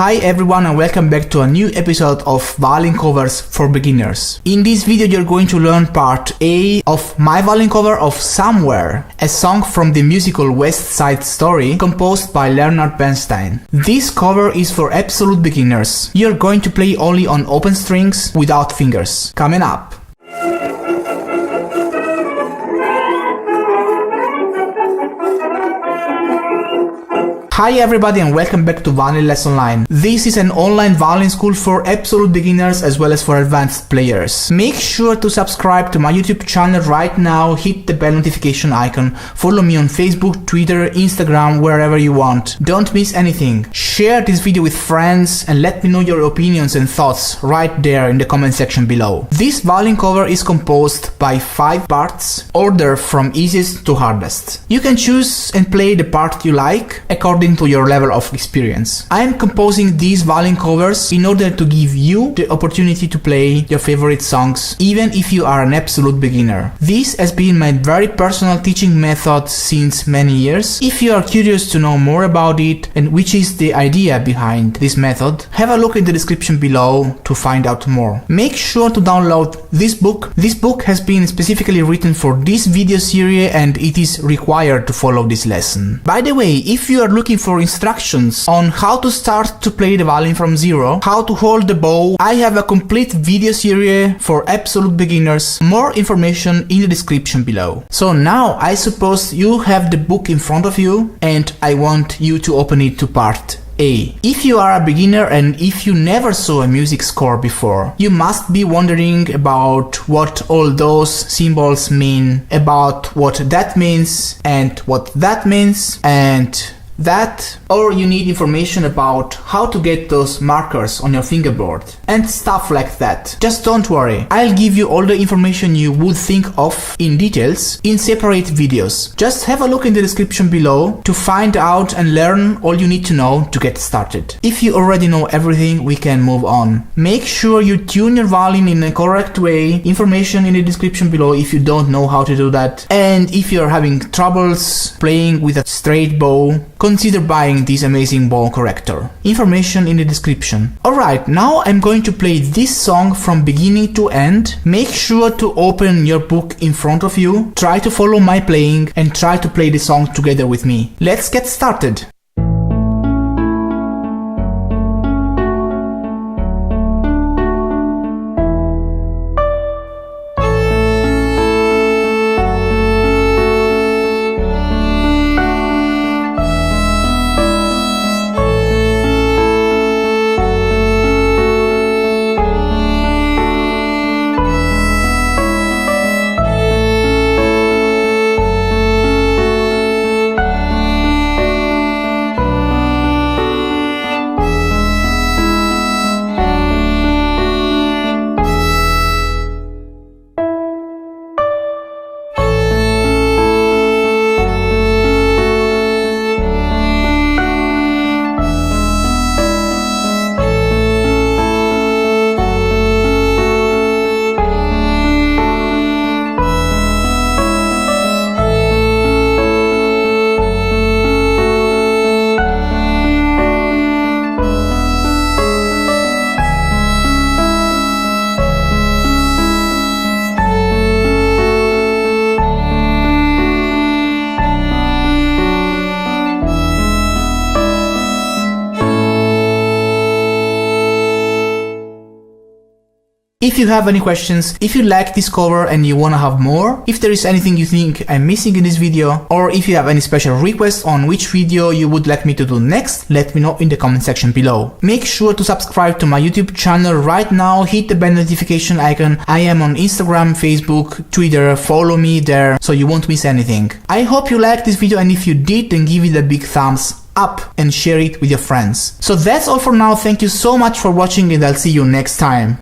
Hi everyone and welcome back to a new episode of violin covers for beginners. In this video you're going to learn part A of my violin cover of Somewhere, a song from the musical West Side Story composed by Leonard Bernstein. This cover is for absolute beginners. You're going to play only on open strings without fingers. Coming up. Hi everybody and welcome back to Violin Lesson Online. This is an online violin school for absolute beginners as well as for advanced players. Make sure to subscribe to my YouTube channel right now, hit the bell notification icon, follow me on Facebook, Twitter, Instagram, wherever you want. Don't miss anything. Share this video with friends and let me know your opinions and thoughts right there in the comment section below. This violin cover is composed by 5 parts, order from easiest to hardest. You can choose and play the part you like according to your level of experience. I am composing these violin covers in order to give you the opportunity to play your favorite songs even if you are an absolute beginner. This has been my very personal teaching method since many years. If you are curious to know more about it and which is the idea behind this method, have a look in the description below to find out more. Make sure to download this book. This book has been specifically written for this video series and it is required to follow this lesson. By the way, if you are looking for instructions on how to start to play the violin from zero, how to hold the bow, I have a complete video series for absolute beginners. More information in the description below. So now I suppose you have the book in front of you and I want you to open it to part A. If you are a beginner and if you never saw a music score before, you must be wondering about what all those symbols mean, about what that means and what that means and that, or you need information about how to get those markers on your fingerboard and stuff like that. Just don't worry, I'll give you all the information you would think of in details in separate videos. Just have a look in the description below to find out and learn all you need to know to get started. If you already know everything, we can move on. Make sure you tune your violin in a correct way. Information in the description below if you don't know how to do that. And if you're having troubles playing with a straight bow, consider buying this amazing bow corrector. Information in the description. Alright, now I'm going to play this song from beginning to end. Make sure to open your book in front of you, try to follow my playing and try to play the song together with me. Let's get started! If you have any questions, if you like this cover and you wanna have more, if there is anything you think I'm missing in this video, or if you have any special requests on which video you would like me to do next, let me know in the comment section below. Make sure to subscribe to my YouTube channel right now, hit the bell notification icon. I am on Instagram, Facebook, Twitter, follow me there so you won't miss anything. I hope you liked this video and if you did, then give it a big thumbs up and share it with your friends. So that's all for now, thank you so much for watching and I'll see you next time.